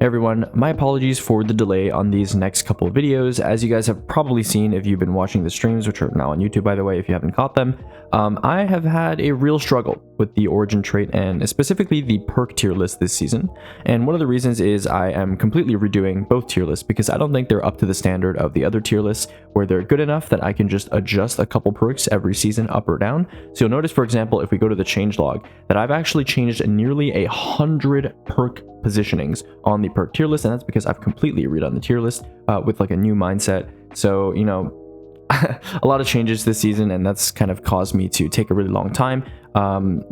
everyone, my apologies for the delay on these next couple of videos. As you guys have probably seen if you've been watching the streams, which are now on YouTube by the way if you haven't caught them, I have had a real struggle with the origin trait and specifically the perk tier list this season. And one of the reasons is I am completely redoing both tier lists because I don't think they're up to the standard of the other tier lists where they're good enough that I can just adjust a couple perks every season up or down. So you'll notice, for example, if we go to the changelog, that I've actually changed nearly 100 perk positionings on the perk tier list, and that's because I've completely redone the tier list with like a new mindset. So, you know, a lot of changes this season, and that's kind of caused me to take a really long time.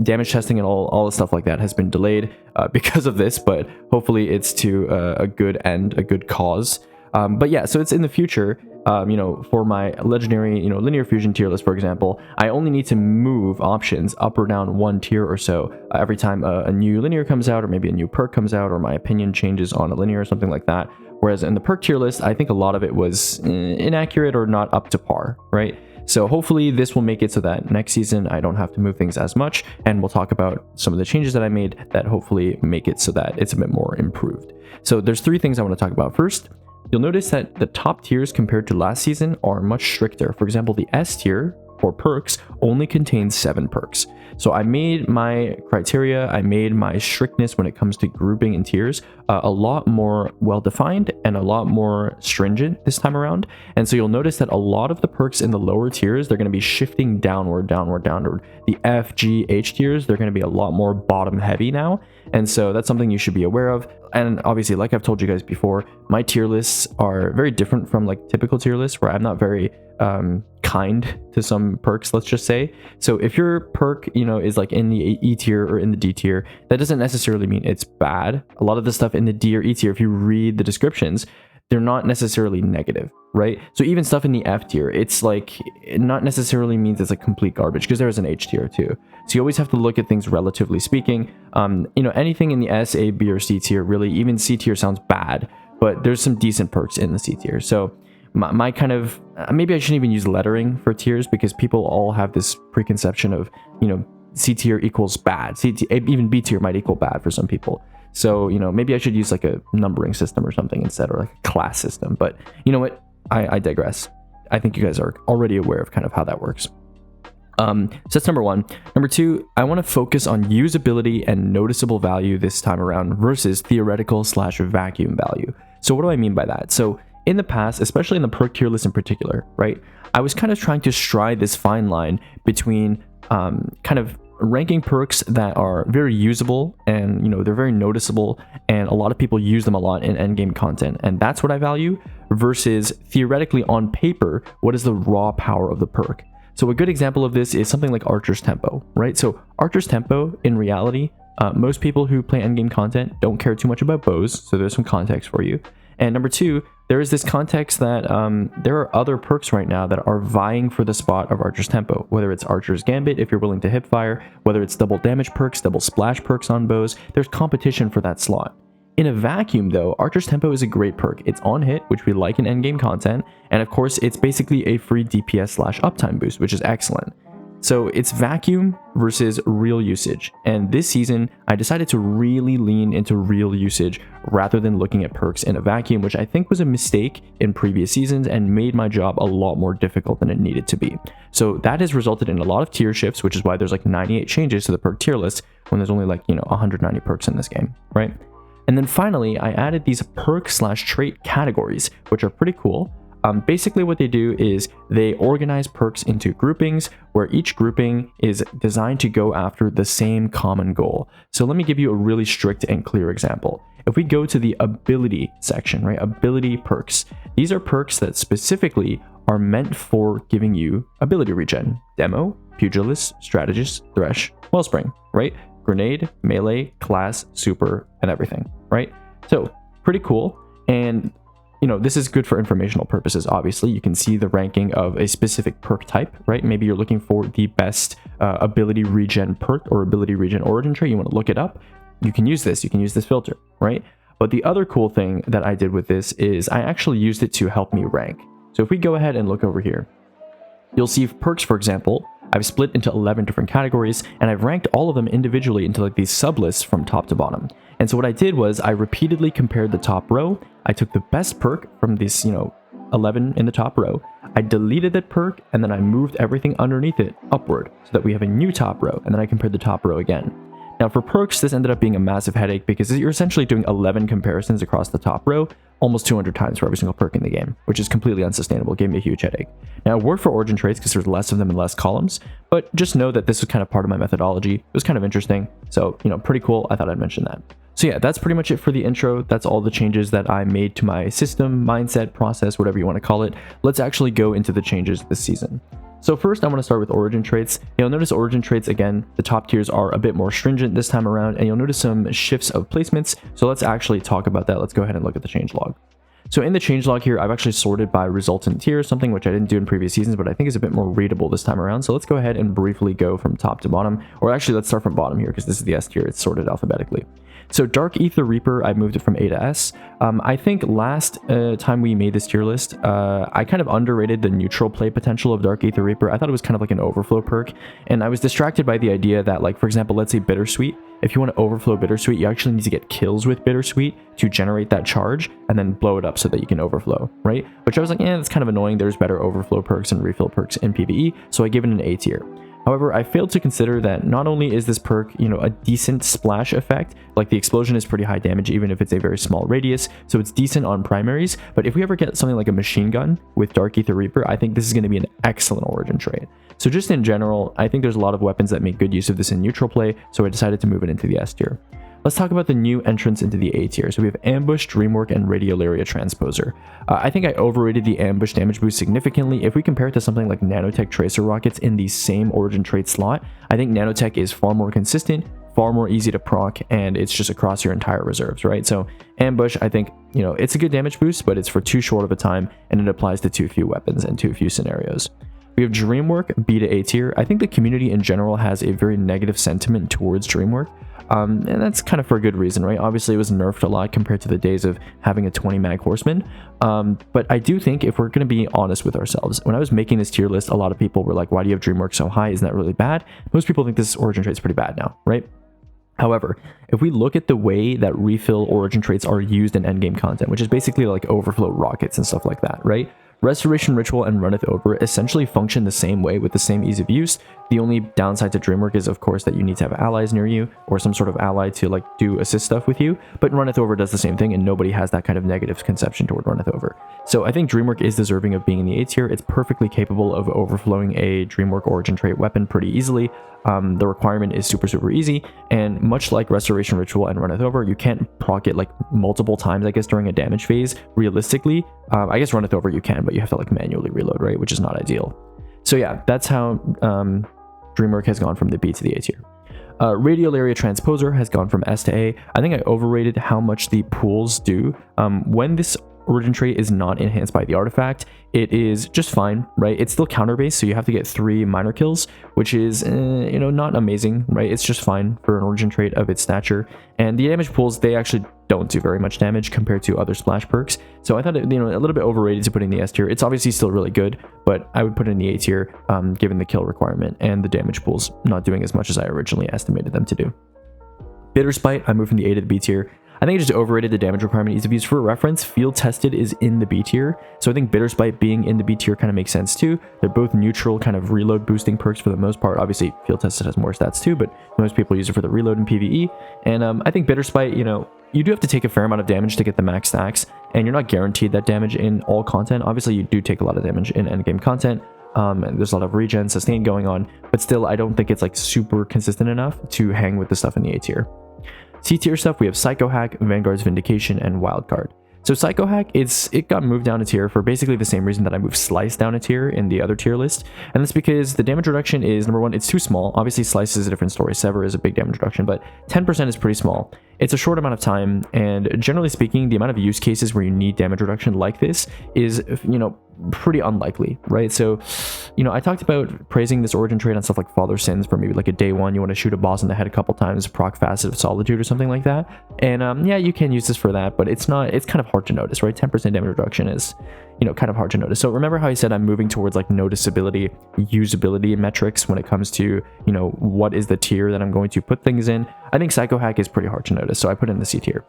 Damage testing and all the stuff like that has been delayed because of this, but hopefully it's to a good end, a good cause. But yeah, so it's in the future. You know, for my legendary, you know, linear fusion tier list, for example, I only need to move options up or down one tier or so every time a new linear comes out, or maybe a new perk comes out, or my opinion changes on a linear or something like that. Whereas in the perk tier list, I think a lot of it was inaccurate or not up to par, right? So hopefully this will make it so that next season I don't have to move things as much, and we'll talk about some of the changes that I made that hopefully make it so that it's a bit more improved. So there's three things I want to talk about. First, you'll notice that the top tiers compared to last season are much stricter. For example, the S tier for perks only contains 7 perks. So I made my criteria, I made my strictness when it comes to grouping in tiers a lot more well-defined and a lot more stringent this time around. And so you'll notice that a lot of the perks in the lower tiers, they're going to be shifting downward. The F, G, H tiers, they're going to be a lot more bottom heavy now. And so that's something you should be aware of. And obviously, like I've told you guys before, my tier lists are very different from like typical tier lists where I'm not very kind to some perks, let's just say. So if your perk, you know, is like in the E tier or in the D tier, that doesn't necessarily mean it's bad. A lot of the stuff in the D or E tier, if you read the descriptions, they're not necessarily negative, right? So even stuff in the F tier, it's like, it not necessarily means it's like complete garbage, because there is an H tier too. So you always have to look at things relatively speaking. You know, anything in the S, A, B, or C tier, really, even C tier sounds bad, but there's some decent perks in the C tier. So my kind of, maybe I shouldn't even use lettering for tiers, because people all have this preconception of, you know, C tier equals bad. Even B tier might equal bad for some people. So, you know, maybe I should use like a numbering system or something instead, or like a class system. But you know what? I digress. I think you guys are already aware of kind of how that works. So that's number one. Number two, I want to focus on usability and noticeable value this time around versus theoretical / vacuum value. So what do I mean by that? So in the past, especially in the perk tier list in particular, right, I was kind of trying to stride this fine line between kind of ranking perks that are very usable and, you know, they're very noticeable and a lot of people use them a lot in endgame content, and that's what I value, versus theoretically on paper, what is the raw power of the perk. So a good example of this is something like Archer's Tempo, right? So Archer's Tempo, in reality, most people who play endgame content don't care too much about bows, so there's some context for you. And number two, there is this context that there are other perks right now that are vying for the spot of Archer's Tempo, whether it's Archer's Gambit if you're willing to hipfire, whether it's double damage perks, double splash perks on bows, there's competition for that slot. In a vacuum though, Archer's Tempo is a great perk. It's on hit, which we like in endgame content, and of course it's basically a free DPS / uptime boost, which is excellent. So it's vacuum versus real usage, and this season I decided to really lean into real usage rather than looking at perks in a vacuum, which I think was a mistake in previous seasons and made my job a lot more difficult than it needed to be. So that has resulted in a lot of tier shifts, which is why there's like 98 changes to the perk tier list when there's only like, you know, 190 perks in this game, right? And then finally, I added these perk / trait categories, which are pretty cool. Basically what they do is they organize perks into groupings where each grouping is designed to go after the same common goal. So let me give you a really strict and clear example. If we go to the ability section, right, ability perks, these are perks that specifically are meant for giving you ability regen. Demo, Pugilist, Strategist, Thresh, Wellspring, right? Grenade, melee, class, super, and everything, right? So pretty cool. And you know, this is good for informational purposes. Obviously, you can see the ranking of a specific perk type, right? Maybe you're looking for the best ability regen perk or ability regen origin trait. You want to look it up. You can use this. You can use this filter, right? But the other cool thing that I did with this is I actually used it to help me rank. So if we go ahead and look over here, you'll see perks, for example, I've split into 11 different categories, and I've ranked all of them individually into like these sublists from top to bottom. And so what I did was I repeatedly compared the top row. I took the best perk from these, 11 in the top row. I deleted that perk, and then I moved everything underneath it upward so that we have a new top row, and then I compared the top row again. Now for perks, this ended up being a massive headache because you're essentially doing 11 comparisons across the top row, almost 200 times for every single perk in the game, which is completely unsustainable. It gave me a huge headache. Now it worked for origin traits because there's less of them in less columns, but just know that this was kind of part of my methodology. It was kind of interesting, so pretty cool. I thought I'd mention that. So yeah, that's pretty much it for the intro. That's all the changes that I made to my system, mindset, process, whatever you want to call it. Let's actually go into the changes this season. So first, I want to start with origin traits. You'll notice origin traits, again, the top tiers are a bit more stringent this time around, and you'll notice some shifts of placements. So let's actually talk about that. Let's go ahead and look at the changelog. So in the changelog here, I've actually sorted by resultant tier, something which I didn't do in previous seasons, but I think is a bit more readable this time around. So let's go ahead and briefly go from top to bottom, or actually let's start from bottom here because this is the S tier. It's sorted alphabetically. So Dark Aether Reaper, I moved it from A to S. I think last time we made this tier list, I kind of underrated the neutral play potential of Dark Aether Reaper. I thought it was kind of like an overflow perk, and I was distracted by the idea that, like, for example, let's say Bittersweet. If you want to overflow Bittersweet, you actually need to get kills with Bittersweet to generate that charge and then blow it up so that you can overflow, right? Which I was like, that's kind of annoying. There's better overflow perks and refill perks in PvE, so I gave it an A tier. However, I failed to consider that not only is this perk, a decent splash effect, like the explosion is pretty high damage even if it's a very small radius, so it's decent on primaries, but if we ever get something like a machine gun with Dark Aether Reaper, I think this is going to be an excellent origin trait. So just in general, I think there's a lot of weapons that make good use of this in neutral play, so I decided to move it into the S tier. Let's talk about the new entrants into the A tier. So we have Ambush, Dreamwork, and Radiolaria Transposer. I think I overrated the Ambush damage boost significantly. If we compare it to something like Nanotech Tracer Rockets in the same origin trait slot, I think Nanotech is far more consistent, far more easy to proc, and it's just across your entire reserves, right? So Ambush, I think, it's a good damage boost, but it's for too short of a time, and it applies to too few weapons and too few scenarios. We have Dreamwork, B to A tier. I think the community in general has a very negative sentiment towards Dreamwork. And that's kind of for a good reason, right? Obviously, it was nerfed a lot compared to the days of having a 20 mag horseman. But I do think if we're going to be honest with ourselves, when I was making this tier list, a lot of people were like, why do you have Dreamwork so high? Isn't that really bad? Most people think this origin trait is pretty bad now, right? However, if we look at the way that refill origin traits are used in endgame content, which is basically like overflow rockets and stuff like that, right? Restoration Ritual and Runneth Over essentially function the same way with the same ease of use. The only downside to Dreamwork is, of course, that you need to have allies near you or some sort of ally to like do assist stuff with you. But Runneth Over does the same thing, and nobody has that kind of negative conception toward Runneth Over. So I think Dreamwork is deserving of being in the A tier. It's perfectly capable of overflowing a Dreamwork origin trait weapon pretty easily. The requirement is super easy, and much like Restoration Ritual and Runneth Over, you can't proc it like multiple times, I guess, during a damage phase. Realistically, I guess Runneth Over you can, but you have to like manually reload, right? Which is not ideal. So yeah, that's how Dreamwork has gone from the B to the A tier. Radiolaria Transposer has gone from S to A. I think I overrated how much the pools do. When this origin trait is not enhanced by the artifact, it is just fine, right? It's still counter based, so you have to get 3 minor kills, which is not amazing, right? It's just fine for an origin trait of its stature. And the damage pools, they actually don't do very much damage compared to other splash perks, so I thought it, a little bit overrated to put in the S tier. It's obviously still really good, but I would put it in the A tier, given the kill requirement and the damage pools not doing as much as I originally estimated them to do. Bitterspite, I moved from the A to the B tier. I think it just overrated the damage requirement ease of use. For reference, Field Tested is in the B tier, so I think Bitterspite being in the B tier kind of makes sense too. They're both neutral kind of reload boosting perks for the most part. Obviously, Field Tested has more stats too, but most people use it for the reload in PvE. And I think Bitterspite, you do have to take a fair amount of damage to get the max stacks, and you're not guaranteed that damage in all content. Obviously, you do take a lot of damage in endgame content. And there's a lot of regen, sustain going on, but still, I don't think it's like super consistent enough to hang with the stuff in the A tier. C tier stuff, we have Psychohack, Vanguard's Vindication, and Wildcard. So Psychohack, it got moved down a tier for basically the same reason that I moved Slice down a tier in the other tier list, and that's because the damage reduction is, number one, it's too small. Obviously, Slice is a different story. Sever is a big damage reduction, but 10% is pretty small. It's a short amount of time, and generally speaking, the amount of use cases where you need damage reduction like this is, pretty unlikely, right? So, I talked about praising this origin trait on stuff like Father Sins for maybe like a day one. You want to shoot a boss in the head a couple times, proc Facet of Solitude or something like that. And yeah, you can use this for that, but it's kind of hard to notice, right? 10% damage reduction is, you know, kind of hard to notice. So remember how I said I'm moving towards like noticeability, usability metrics when it comes to, you know, what is the tier that I'm going to put things in. I think Psychohack is pretty hard to notice, so I put it in the C tier.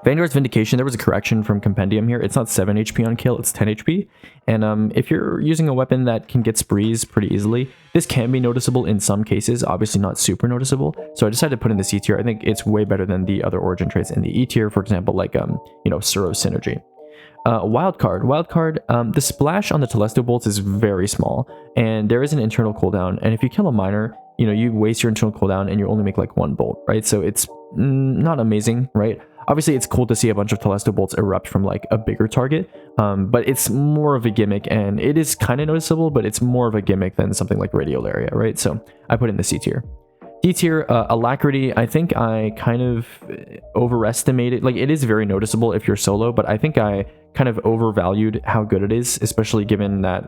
Vanguard's Vindication, there was a correction from Compendium here. It's not 7 HP on kill, it's 10 HP. And if you're using a weapon that can get sprees pretty easily, this can be noticeable in some cases, obviously not super noticeable. So I decided to put in the C tier. I think it's way better than the other origin traits in the E tier, for example, like, you know, Suro Synergy. Wildcard, the splash on the Telesto bolts is very small, and there is an internal cooldown. And if you kill a miner, you know, you waste your internal cooldown and you only make like 1 bolt, right? So it's not amazing, right? Obviously, it's cool to see a bunch of Telesto bolts erupt from like a bigger target, but it's more of a gimmick, and it is kind of noticeable, but it's more of a gimmick than something like Radiolaria, right? So I put it in the C tier. D tier, Alacrity, I think I kind of overestimated. Like, it is very noticeable if you're solo, but I think I kind of overvalued how good it is, especially given that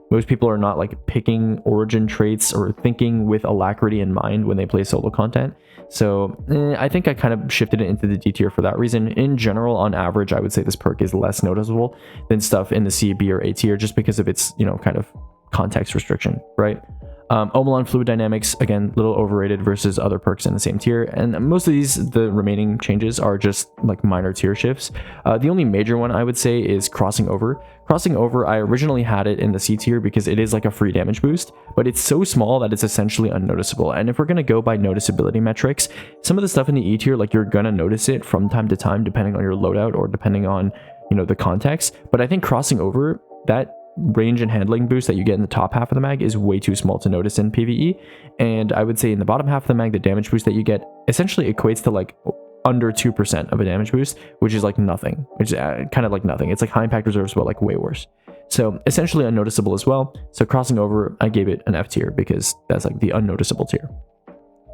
most people are not like picking origin traits or thinking with Alacrity in mind when they play solo content. So I think I kind of shifted it into the D tier for that reason. In general, on average, I would say this perk is less noticeable than stuff in the C, B, or A tier, just because of its, you know, kind of context restriction, right? Omelon Fluid Dynamics, again, little overrated versus other perks in the same tier. And most of these, the remaining changes are just like minor tier shifts. The only major one I would say is Crossing Over. Crossing Over, I originally had it in the C tier because it is like a free damage boost, but it's so small that it's essentially unnoticeable. And if we're going to go by noticeability metrics, some of the stuff in the E tier, like, you're going to notice it from time to time, depending on your loadout or depending on, you know, the context. But I think Crossing Over, that range and handling boost that you get in the top half of the mag is way too small to notice in PvE. And I would say in the bottom half of the mag, the damage boost that you get essentially equates to like under 2% of a damage boost, which is like nothing, which is kind of like nothing. It's like high impact reserves, but like way worse. So essentially unnoticeable as well. So Crossing Over, I gave it an F tier because that's like the unnoticeable tier.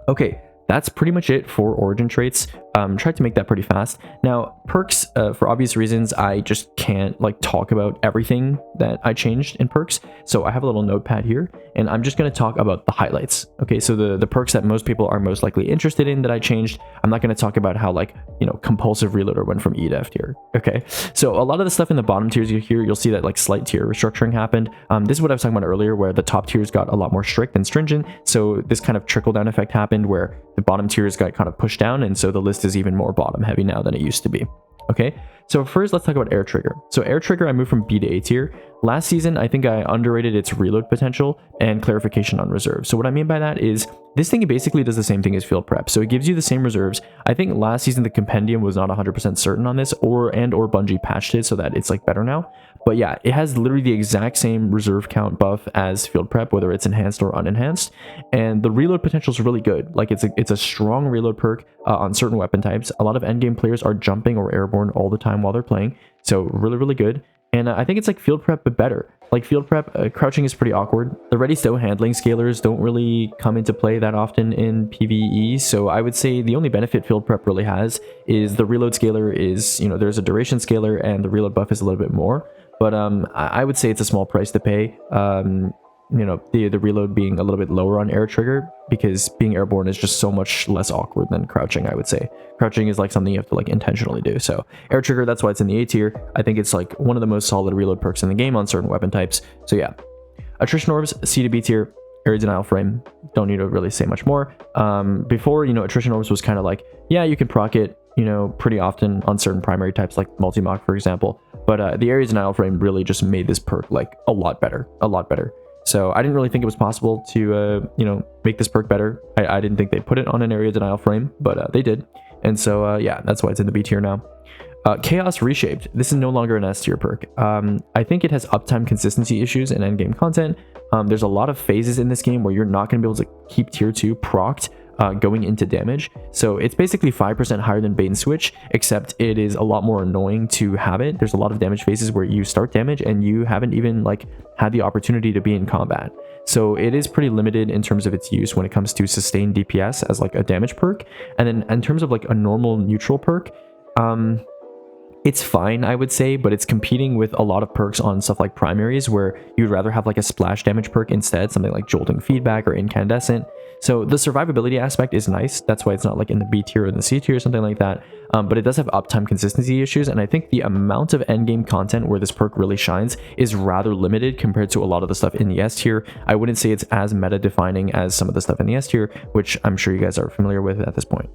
Okay, that's pretty much it for origin traits. Tried to make that pretty fast. Now, perks, for obvious reasons, I just can't like talk about everything that I changed in perks. So I have a little notepad here, and I'm just going to talk about the highlights. Okay, so the perks that most people are most likely interested in that I changed. I'm not going to talk about how, like, you know, Compulsive Reloader went from E to F tier. Okay, so a lot of the stuff in the bottom tiers here, you'll see that like slight tier restructuring happened. This is what I was talking about earlier, where the top tiers got a lot more strict and stringent. So this kind of trickle down effect happened where the bottom tiers got kind of pushed down, and so the list is even more bottom heavy now than it used to be. Okay, so first let's talk about Air Trigger. So Air Trigger, I moved from B to A tier. Last season, I think I underrated its reload potential and clarification on reserve. So what I mean by that is this thing basically does the same thing as field prep. So it gives you the same reserves. I think last season the compendium was not 100% certain on this, or Bungie patched it so that it's like better now. But yeah, it has literally the exact same reserve count buff as field prep, whether it's enhanced or unenhanced. And the reload potential is really good. Like, it's a strong reload perk on certain weapon types. A lot of endgame players are jumping or airborne all the time while they're playing. So really, really good. And I think it's like field prep, but better. Like field prep, crouching is pretty awkward. The ready stow handling scalers don't really come into play that often in PvE. So I would say the only benefit field prep really has is the reload scaler is, you know, there's a duration scaler and the reload buff is a little bit more. But I would say it's a small price to pay. You know, the reload being a little bit lower on Air Trigger, because being airborne is just so much less awkward than crouching, I would say. Crouching is like something you have to like intentionally do. So Air Trigger, that's why it's in the A tier. I think it's like one of the most solid reload perks in the game on certain weapon types. So yeah. Attrition Orbs C to B tier. Area Denial Frame, don't need to really say much more. Before, you know, Attrition Orbs was kind of like, yeah, you can proc it, you know, pretty often on certain primary types like multi-mock, for example. But the Area Denial Frame really just made this perk like a lot better. So I didn't really think it was possible to, you know, make this perk better. I didn't think they'd put it on an Area Denial Frame, but they did. And so, yeah, that's why it's in the B tier now. Chaos Reshaped. This is no longer an S tier perk. I think it has uptime consistency issues in endgame content. There's a lot of phases in this game where you're not going to be able to keep tier 2 procced going into damage. So it's basically 5% higher than bait and switch, except it is a lot more annoying to have it. There's a lot of damage phases where you start damage and you haven't even like had the opportunity to be in combat. So it is pretty limited in terms of its use when it comes to sustained DPS as like a damage perk. And then in terms of like a normal neutral perk, it's fine, I would say, but it's competing with a lot of perks on stuff like primaries where you'd rather have like a splash damage perk instead, something like Jolting Feedback or Incandescent. So the survivability aspect is nice. That's why it's not like in the B tier or in the C tier or something like that. But it does have uptime consistency issues, and I think the amount of endgame content where this perk really shines is rather limited compared to a lot of the stuff in the S tier. I wouldn't say it's as meta defining as some of the stuff in the S tier, which I'm sure you guys are familiar with at this point.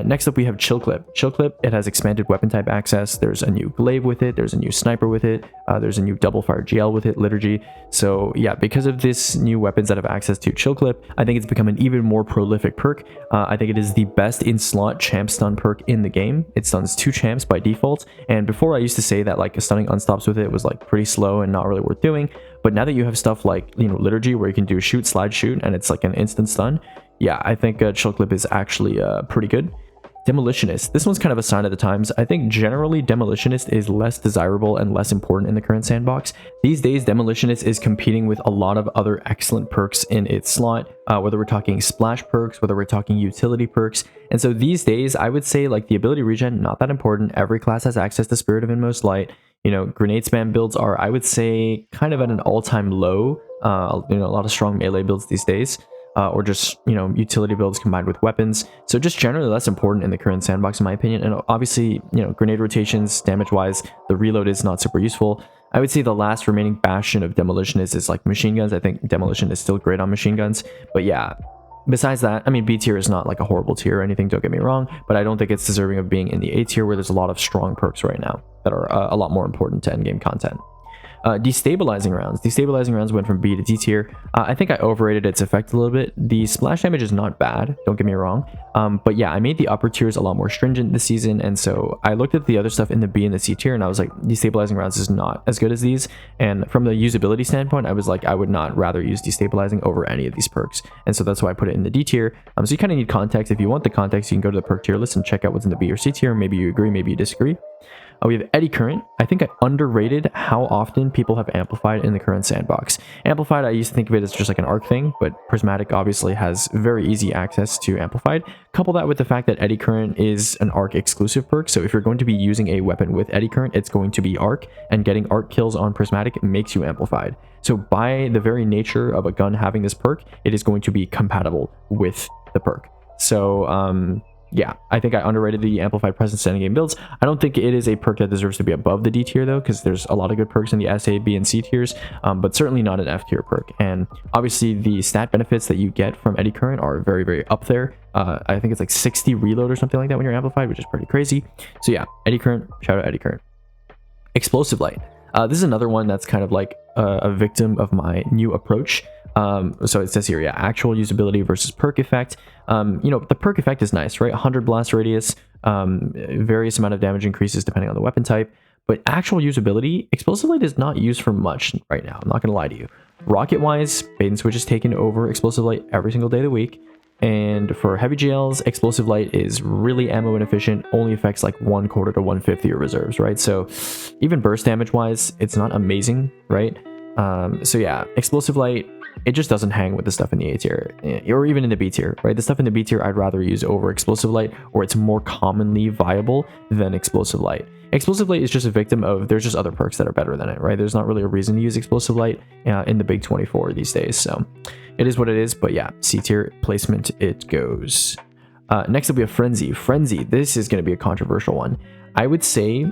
Next up, we have Chill Clip. Chill Clip, it has expanded weapon type access. There's a new glaive with it. There's a new sniper with it. There's a new double fire GL with it, Liturgy. So yeah, because of this new weapons that have access to Chill Clip, I think it's become an even more prolific perk. I think it is the best in slot champ stun perk in the game. It stuns 2 champs by default. And before I used to say that like stunning unstops with it was like pretty slow and not really worth doing. But now that you have stuff like, you know, Liturgy where you can do shoot, slide, shoot, and it's like an instant stun. Yeah, I think Chill Clip is actually pretty good. Demolitionist. This one's kind of a sign of the times. I think generally Demolitionist is less desirable and less important in the current sandbox. These days, Demolitionist is competing with a lot of other excellent perks in its slot, whether we're talking splash perks, whether we're talking utility perks. And so these days, I would say like the ability regen, not that important. Every class has access to Spirit of Inmost Light. You know, grenade spam builds are, I would say, kind of at an all-time low. You know, a lot of strong melee builds these days. Or just, you know, utility builds combined with weapons. So just generally less important in the current sandbox, in my opinion. And obviously, you know, grenade rotations, damage-wise, the reload is not super useful. I would say the last remaining bastion of Demolitionist is like machine guns. I think Demolition is still great on machine guns. But yeah, besides that, I mean, B tier is not like a horrible tier or anything, don't get me wrong. But I don't think it's deserving of being in the A tier where there's a lot of strong perks right now that are a lot more important to endgame content. Destabilizing rounds. Destabilizing rounds went from B to D tier. I think I overrated its effect a little bit. The splash damage is not bad, don't get me wrong. But yeah, I made the upper tiers a lot more stringent this season, and so I looked at the other stuff in the B and the C tier, and I was like, destabilizing rounds is not as good as these. And from the usability standpoint, I was like, I would not rather use destabilizing over any of these perks. And so that's why I put it in the D tier. So you kind of need context. If you want the context, you can go to the perk tier list and check out what's in the B or C tier. Maybe you agree, maybe you disagree. We have Eddy Current. I think I underrated how often people have Amplified in the current sandbox. Amplified, I used to think of it as just like an arc thing, but Prismatic obviously has very easy access to Amplified. Couple that with the fact that Eddy Current is an arc exclusive perk, so if you're going to be using a weapon with Eddy Current, it's going to be arc, and getting arc kills on Prismatic makes you Amplified. So by the very nature of a gun having this perk, it is going to be compatible with the perk. So, yeah, I think I underrated the Amplified Presence in endgame builds. I don't think it is a perk that deserves to be above the D tier, though, because there's a lot of good perks in the S, A, B, and C tiers, but certainly not an F tier perk. And obviously, the stat benefits that you get from Eddy Current are very, very up there. I think it's like 60 reload or something like that when you're Amplified, which is pretty crazy. So yeah, Eddy Current, shout out Eddy Current. Explosive Light. This is another one that's kind of like a victim of my new approach. So it says here, yeah, actual usability versus perk effect. You know, the perk effect is nice, right? 100 blast radius, various amount of damage increases depending on the weapon type. But actual usability, Explosive Light is not used for much right now. I'm not gonna lie to you. Rocket-wise, bait and switch is taken over Explosive Light every single day of the week. And for heavy GLs, Explosive Light is really ammo inefficient, only affects like 1/4 to 1/5 of your reserves, right? So even burst damage-wise, it's not amazing, right? So yeah, Explosive Light, it just doesn't hang with the stuff in the A tier, or even in the B tier, right? The stuff in the B tier I'd rather use over Explosive Light, or it's more commonly viable than Explosive Light. Explosive Light is just a victim of, there's just other perks that are better than it, right? There's not really a reason to use Explosive Light in the big 24 these days, so it is what it is. But yeah, C tier placement it goes. Next up we have Frenzy. Frenzy, this is going to be a controversial one. I would say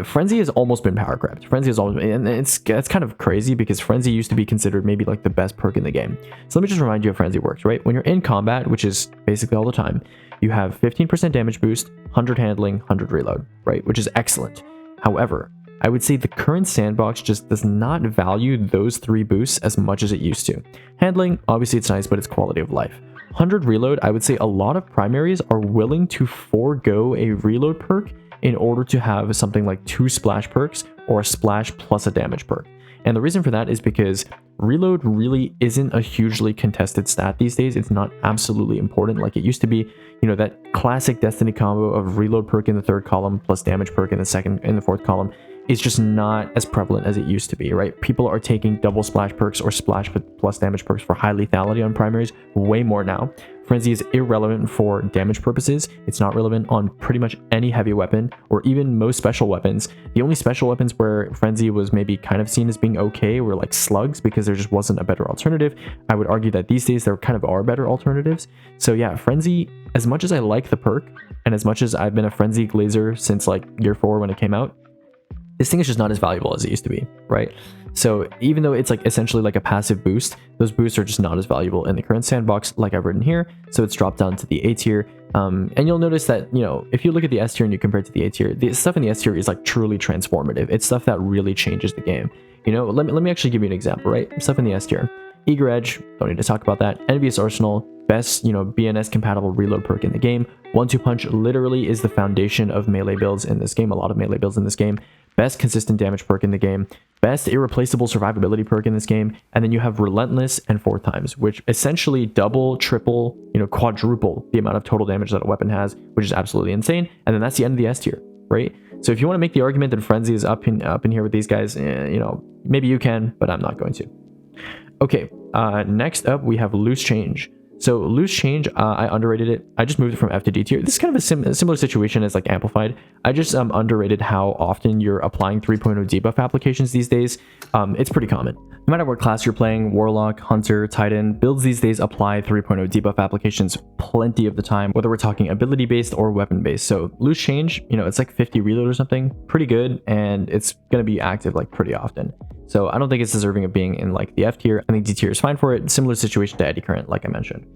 Frenzy has almost been power crept. Frenzy has almost been, and it's kind of crazy because Frenzy used to be considered maybe like the best perk in the game. So let me just remind you how Frenzy works, right? When you're in combat, which is basically all the time, you have 15% damage boost, 100 handling, 100 reload, right? Which is excellent. However, I would say the current sandbox just does not value those 3 boosts as much as it used to. Handling, obviously it's nice, but it's quality of life. 100 reload, I would say a lot of primaries are willing to forego a reload perk in order to have something like 2 splash perks or a splash plus a damage perk. And the reason for that is because reload really isn't a hugely contested stat these days. It's not absolutely important like it used to be. You know, that classic Destiny combo of reload perk in the 3rd column plus damage perk in the 2nd and the 4th column. is just not as prevalent as it used to be, right? People are taking double splash perks or splash plus damage perks for high lethality on primaries way more now. Frenzy is irrelevant for damage purposes. It's not relevant on pretty much any heavy weapon or even most special weapons. The only special weapons where Frenzy was maybe kind of seen as being okay were like slugs, because there just wasn't a better alternative. I would argue that these days there kind of are better alternatives. So yeah, Frenzy, as much as I like the perk and as much as I've been a Frenzy glazer since like year 4 when it came out, this thing is just not as valuable as it used to be, right? So even though it's like essentially like a passive boost, those boosts are just not as valuable in the current sandbox, like I've written here. So it's dropped down to the A tier. And you'll notice that, you know, if you look at the S tier and you compare it to the A tier, the stuff in the S tier is like truly transformative. It's stuff that really changes the game. You know, let me actually give you an example, right? Stuff in the S tier. Eager Edge, don't need to talk about that. Envious Arsenal, best, you know, BNS compatible reload perk in the game. 1-2 punch literally is the foundation of melee builds in this game, a lot of melee builds in this game. Best consistent damage perk in the game, best irreplaceable survivability perk in this game, and then you have Relentless and 4 times, which essentially double, triple, you know, quadruple the amount of total damage that a weapon has, which is absolutely insane. And then that's the end of the S tier, right? So if you want to make the argument that Frenzy is up in here with these guys, you know, maybe you can, but I'm not going to. Okay, next up we have Loose Change. So Loose Change, I underrated it. I just moved it from F to D tier. This is kind of a similar situation as like Amplified. I just underrated how often you're applying 3.0 debuff applications these days. It's pretty common. No matter what class you're playing, Warlock, Hunter, Titan, builds these days apply 3.0 debuff applications plenty of the time, whether we're talking ability-based or weapon-based. So Loose Change, you know, it's like 50 reload or something, pretty good, and it's going to be active like pretty often. So I don't think it's deserving of being in like the F tier. I think D tier is fine for it. Similar situation to Eddy Current, like I mentioned.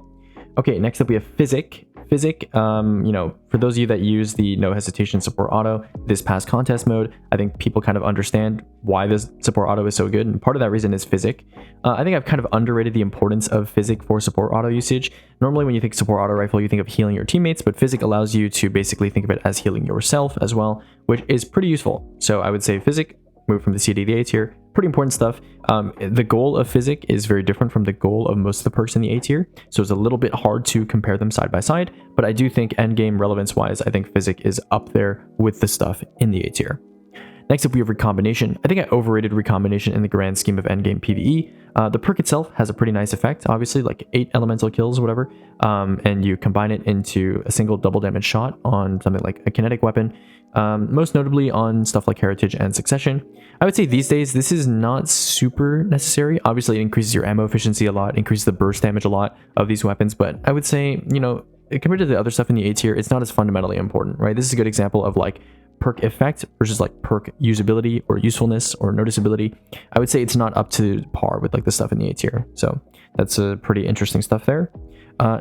Okay, next up we have Physic. Physic, you know, for those of you that use the no hesitation support auto, this past contest mode, I think people kind of understand why this support auto is so good, and part of that reason is Physic. I think I've kind of underrated the importance of Physic for support auto usage. Normally when you think support auto rifle, you think of healing your teammates, but Physic allows you to basically think of it as healing yourself as well, which is pretty useful. So I would say Physic, move from the C to the A tier. Pretty important stuff. The goal of Physic is very different from the goal of most of the perks in the A tier, so it's a little bit hard to compare them side by side, but I do think endgame relevance wise, I think Physic is up there with the stuff in the A tier. Next up we have Recombination. I think I overrated Recombination in the grand scheme of endgame PvE. The perk itself has a pretty nice effect, obviously, like 8 elemental kills or whatever, and you combine it into a single double damage shot on something like a kinetic weapon, most notably on stuff like Heritage and Succession. I would say these days this is not super necessary. Obviously it increases your ammo efficiency a lot, increases the burst damage a lot of these weapons, but I would say, you know, compared to the other stuff in the A tier, it's not as fundamentally important, right? This is a good example of like perk effect versus like perk usability or usefulness or noticeability. I would say it's not up to par with like the stuff in the A tier. So that's a pretty interesting stuff there.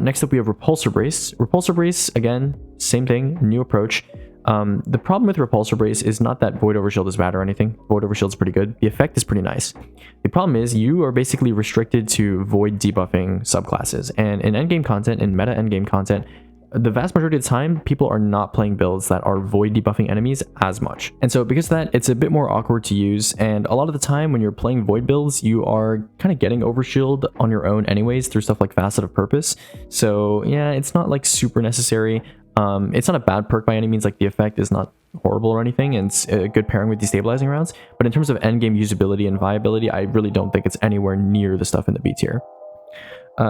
Next up we have Repulsor Brace. Repulsor Brace, again, same thing, new approach. The problem with Repulsor Brace is not that Void Overshield is bad or anything. Void Overshield is pretty good. The effect is pretty nice. The problem is you are basically restricted to Void debuffing subclasses. And in endgame content, in meta endgame content, the vast majority of the time, people are not playing builds that are Void debuffing enemies as much. And so because of that, it's a bit more awkward to use. And a lot of the time when you're playing Void builds, you are kind of getting Overshield on your own anyways through stuff like Facet of Purpose. So yeah, it's not like super necessary. It's not a bad perk by any means, like the effect is not horrible or anything, and it's a good pairing with Destabilizing Rounds, but in terms of endgame usability and viability, I really don't think it's anywhere near the stuff in the B tier.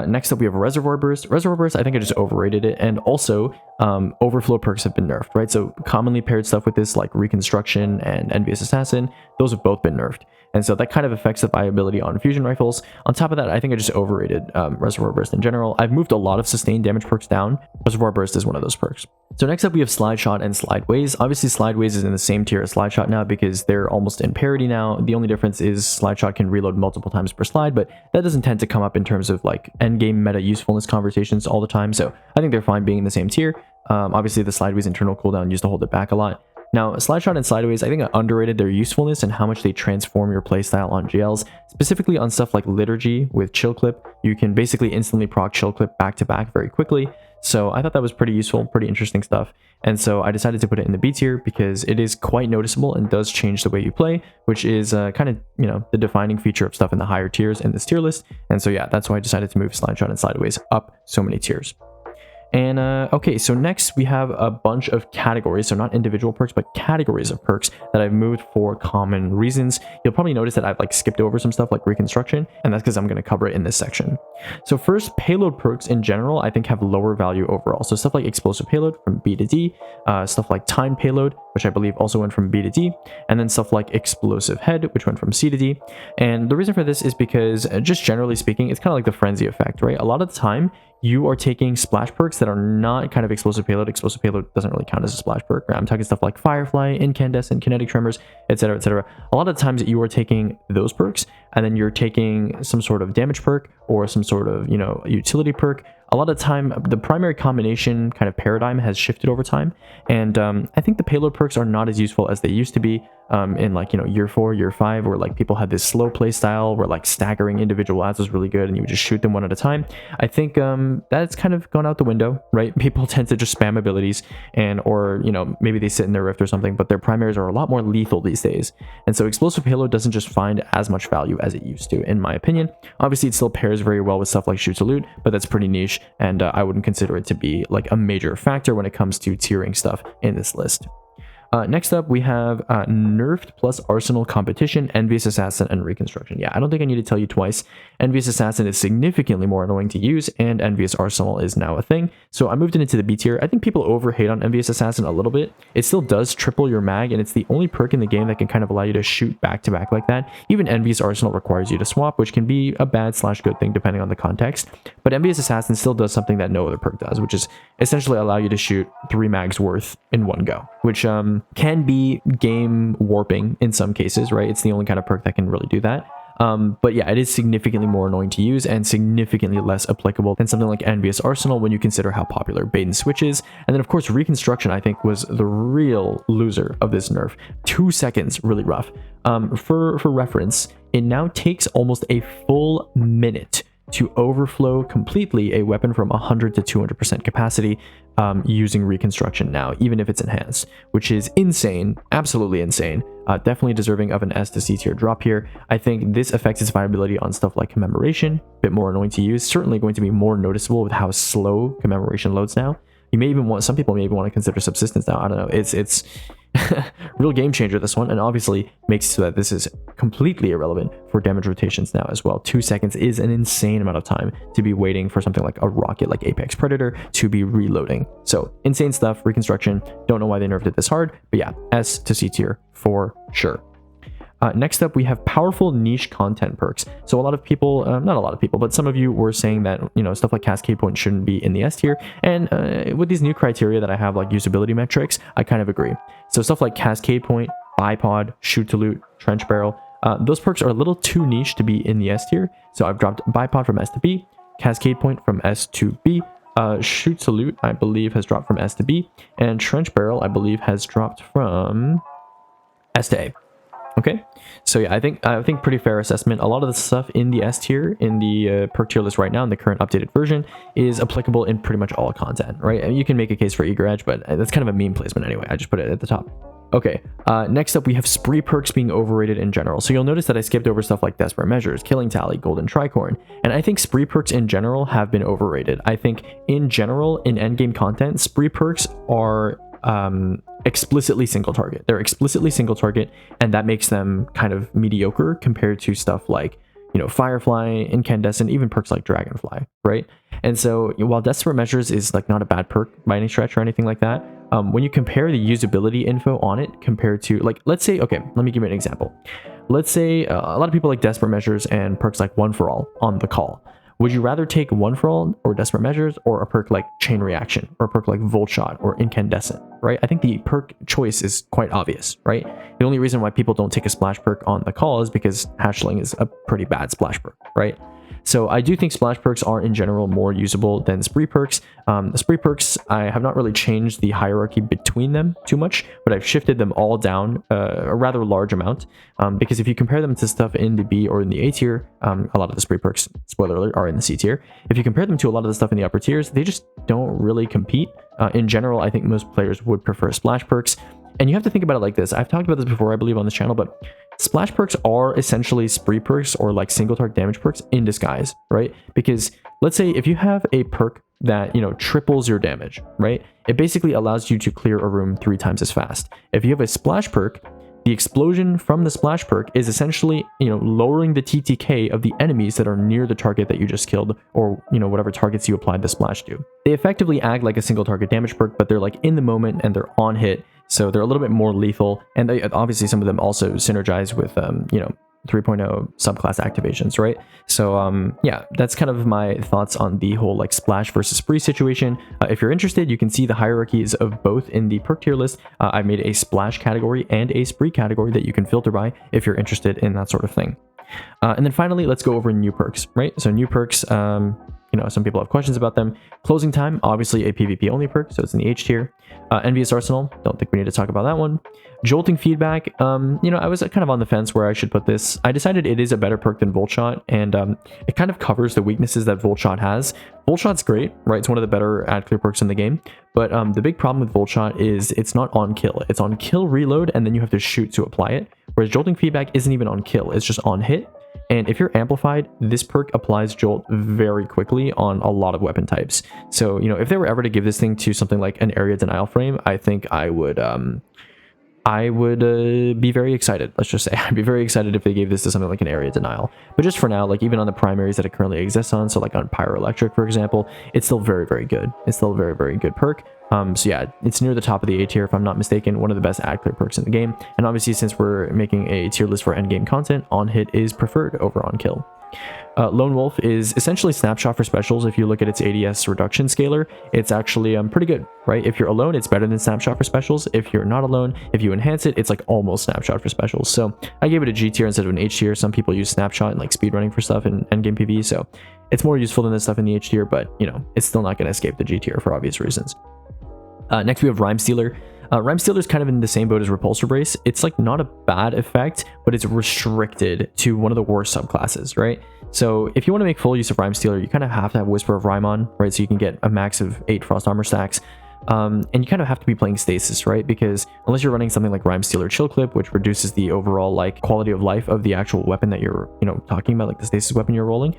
Next up we have Reservoir Burst. Reservoir Burst, I think I just overrated it, and also overflow perks have been nerfed, right? So commonly paired stuff with this like Reconstruction and Envious Assassin, those have both been nerfed. And so that kind of affects the viability on fusion rifles. On top of that, I think I just overrated Reservoir Burst in general. I've moved a lot of sustained damage perks down. Reservoir Burst is one of those perks. So next up we have Slideshot and Slideways. Obviously Slideways is in the same tier as Slideshot now because they're almost in parity now. The only difference is Slideshot can reload multiple times per slide, but that doesn't tend to come up in terms of like endgame meta usefulness conversations all the time. So I think they're fine being in the same tier. Obviously the Slideways internal cooldown used to hold it back a lot. Now, Slideshot and Slideways, I think I underrated their usefulness and how much they transform your playstyle on GLs, specifically on stuff like Liturgy with Chill Clip. You can basically instantly proc Chill Clip back to back very quickly. So I thought that was pretty useful, pretty interesting stuff. And so I decided to put it in the B tier because it is quite noticeable and does change the way you play, which is kind of, you know, the defining feature of stuff in the higher tiers in this tier list. And so yeah, that's why I decided to move Slideshot and Slideways up so many tiers. And okay, so next we have a bunch of categories, so not individual perks, but categories of perks that I've moved for common reasons. You'll probably notice that I've like skipped over some stuff like Reconstruction, and that's because I'm going to cover it in this section. So first, payload perks in general, I think have lower value overall. So stuff like explosive payload from B to D, stuff like time payload, which I believe also went from B to D, and then stuff like explosive head, which went from C to D. And the reason for this is because just generally speaking, it's kind of like the frenzy effect, right? A lot of the time, you are taking splash perks that are not kind of explosive payload. Explosive payload doesn't really count as a splash perk. Right? I'm talking stuff like Firefly, Incandescent, Kinetic Tremors, etc., etc. A lot of the times you are taking those perks, and then you're taking some sort of damage perk or some sort of, you know, utility perk. A lot of the time, the primary combination kind of paradigm has shifted over time, and I think the payload perks are not as useful as they used to be in like, you know, year 4, year 5, where like people had this slow play style where like staggering individual ads was really good and you would just shoot them one at a time. I think that's kind of gone out the window, right? People tend to just spam abilities, and or, you know, maybe they sit in their rift or something, but their primaries are a lot more lethal these days. And so explosive payload doesn't just find as much value as it used to, in my opinion. Obviously, it still pairs very well with stuff like shoot to loot, but that's pretty niche, and I wouldn't consider it to be like a major factor when it comes to tiering stuff in this list. Next up, we have nerfed plus arsenal competition, Envious Assassin, and Reconstruction. Yeah, I don't think I need to tell you twice. Envious Assassin is significantly more annoying to use, and Envious Arsenal is now a thing. So I moved it into the B tier. I think people overhate on Envious Assassin a little bit. It still does triple your mag, and it's the only perk in the game that can kind of allow you to shoot back to back like that. Even Envious Arsenal requires you to swap, which can be a bad/good thing depending on the context. But Envious Assassin still does something that no other perk does, which is essentially allow you to shoot 3 mags worth in one go, which can be game warping in some cases, right? It's the only kind of perk that can really do that. But yeah, it is significantly more annoying to use and significantly less applicable than something like Envious Arsenal when you consider how popular bait and switch is. And then of course, Reconstruction, I think, was the real loser of this nerf. 2 seconds, really rough. For reference, it now takes almost a full minute to overflow completely a weapon from 100 to 200% capacity using Reconstruction now, even if it's enhanced, which is insane, absolutely insane. Definitely deserving of an S to C tier drop here. I think this affects its viability on stuff like Commemoration, a bit more annoying to use, certainly going to be more noticeable with how slow Commemoration loads now. You may even want, some people may even want to consider Subsistence now. I don't know, it's real game changer, this one, and obviously makes so that this is completely irrelevant for damage rotations now as well. 2 seconds is an insane amount of time to be waiting for something like a rocket like Apex Predator to be reloading. So insane stuff. Reconstruction, don't know why they nerfed it this hard, but yeah, S to C tier for sure. Next up, we have powerful niche content perks. So a lot of people, not a lot of people, but some of you were saying that, you know, stuff like Cascade Point shouldn't be in the S tier. And with these new criteria that I have, like usability metrics, I kind of agree. So stuff like Cascade Point, Bipod, Shoot to Loot, Trench Barrel, those perks are a little too niche to be in the S tier. So I've dropped Bipod from S to B, Cascade Point from S to B, Shoot to Loot, I believe, has dropped from S to B, and Trench Barrel, I believe, has dropped from S to A. Okay, so yeah, I think pretty fair assessment. A lot of the stuff in the S tier, in the perk tier list right now, in the current updated version, is applicable in pretty much all content, right? And you can make a case for Eager Edge, but that's kind of a meme placement anyway. I just put it at the top. Okay, next up we have spree perks being overrated in general. So you'll notice that I skipped over stuff like Desperate Measures, Killing Tally, Golden Tricorn, and I think spree perks in general have been overrated. I think in general, in endgame content, spree perks are explicitly single target. They're explicitly single target, and that makes them kind of mediocre compared to stuff like, you know, Firefly, Incandescent, even perks like Dragonfly, right? And so while Desperate Measures is like not a bad perk by any stretch or anything like that, when you compare the usability info on it compared to, like, let's say, okay, let me give you an example. Let's say a lot of people like Desperate Measures and perks like One for All on the call. Would you rather take One for All or Desperate Measures, or a perk like Chain Reaction, or a perk like Volt Shot or Incandescent, right? I think the perk choice is quite obvious, right? The only reason why people don't take a splash perk on the call is because Hatchling is a pretty bad splash perk, right? So I do think splash perks are in general more usable than spree perks. The spree perks, I have not really changed the hierarchy between them too much, but I've shifted them all down a rather large amount, because if you compare them to stuff in the B or in the A tier, a lot of the spree perks, spoiler alert, are in the C tier. If you compare them to a lot of the stuff in the upper tiers, they just don't really compete. In general, I think most players would prefer splash perks. And you have to think about it like this. I've talked about this before, I believe, on this channel, but splash perks are essentially spree perks or like single target damage perks in disguise, right? Because let's say if you have a perk that, you know, triples your damage, right? It basically allows you to clear a room 3 times as fast. If you have a splash perk, the explosion from the splash perk is essentially, you know, lowering the TTK of the enemies that are near the target that you just killed, or, you know, whatever targets you applied the splash to. They effectively act like a single target damage perk, but they're like in the moment and they're on hit, so they're a little bit more lethal. And they, obviously some of them also synergize with, you know, 3.0 subclass activations, right? So yeah, that's kind of my thoughts on the whole like splash versus spree situation. If you're interested, you can see the hierarchies of both in the perk tier list. I've made a splash category and a spree category that you can filter by if you're interested in that sort of thing. And then finally, let's go over new perks, right? So new perks, you know, some people have questions about them. Closing Time, obviously a PvP only perk, so it's in the H tier. Envious Arsenal, don't think we need to talk about that one. Jolting Feedback, you know, I was kind of on the fence where I should put this. I decided it is a better perk than Volt Shot, and it kind of covers the weaknesses that Volt Shot has. Volt Shot's great, right? It's one of the better ad clear perks in the game, but the big problem with Volt Shot is it's not on kill. It's on kill reload, and then you have to shoot to apply it, whereas Jolting Feedback isn't even on kill, it's just on hit. And if you're amplified, this perk applies Jolt very quickly on a lot of weapon types. So, you know, if they were ever to give this thing to something like an area denial frame, I think I would be very excited. Let's just say I'd be very excited if they gave this to something like an area denial. But just for now, like even on the primaries that it currently exists on, so like on Pyroelectric, for example, it's still very, very good. It's still a very, very good perk. So yeah, it's near the top of the A tier, if I'm not mistaken, one of the best ad clear perks in the game. And obviously, since we're making a tier list for endgame content, on hit is preferred over on kill. Lone Wolf is essentially Snapshot for specials. If you look at its ADS reduction scaler, it's actually pretty good, right? If you're alone, it's better than Snapshot for specials. If you're not alone, if you enhance it, it's like almost Snapshot for specials. So I gave it a G tier instead of an H tier. Some people use Snapshot and like speedrunning for stuff in endgame PvE, so it's more useful than this stuff in the H tier, but you know, it's still not going to escape the G tier for obvious reasons. Next we have Rhyme Stealer. Rhyme Stealer is kind of in the same boat as Repulsor Brace. It's like not a bad effect, but it's restricted to one of the worst subclasses, right? So if you want to make full use of Rhyme Stealer, you kind of have to have Whisper of Rhyme on, right? So you can get a max of 8 Frost Armor stacks. And you kind of have to be playing Stasis, right? Because unless you're running something like Rhyme Stealer Chill Clip, which reduces the overall like quality of life of the actual weapon that you're, you know, talking about, like the Stasis weapon you're rolling,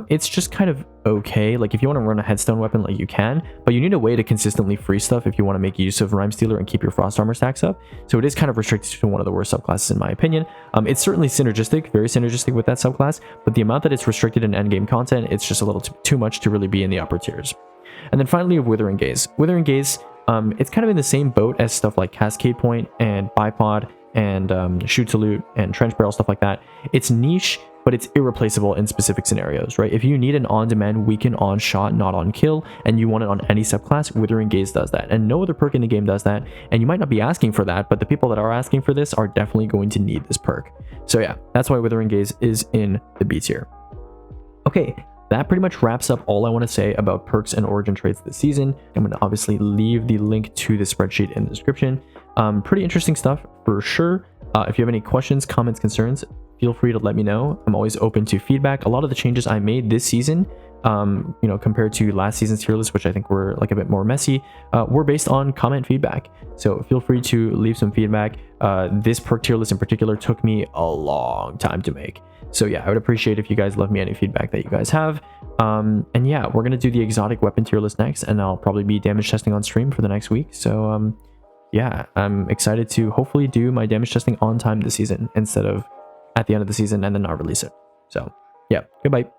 it's just kind of okay. Like if you want to run a headstone weapon, like you can, but you need a way to consistently free stuff if you want to make use of Rhyme Stealer and keep your Frost Armor stacks up. So it is kind of restricted to one of the worst subclasses in my opinion. It's certainly synergistic, very synergistic with that subclass, but the amount that it's restricted in endgame content, it's just a little too much to really be in the upper tiers. And then finally, Withering Gaze. Withering Gaze, it's kind of in the same boat as stuff like Cascade Point and Bipod and Shoot to Loot and Trench Barrel, stuff like that. It's niche, but it's irreplaceable in specific scenarios, right? If you need an on-demand weaken on shot, not on kill, and you want it on any subclass, Withering Gaze does that. And no other perk in the game does that. And you might not be asking for that, but the people that are asking for this are definitely going to need this perk. So yeah, that's why Withering Gaze is in the B tier. Okay, that pretty much wraps up all I want to say about perks and origin traits this season. I'm going to obviously leave the link to the spreadsheet in the description. Pretty interesting stuff for sure. If you have any questions, comments, concerns, feel free to let me know. I'm always open to feedback. A lot of the changes I made this season, you know, compared to last season's tier list, which I think were like a bit more messy, were based on comment feedback. So feel free to leave some feedback. This perk tier list in particular took me a long time to make. So yeah, I would appreciate if you guys left me any feedback that you guys have. And yeah, we're going to do the exotic weapon tier list next, and I'll probably be damage testing on stream for the next week. So yeah, I'm excited to hopefully do my damage testing on time this season instead of at the end of the season and then not release it. So yeah, goodbye.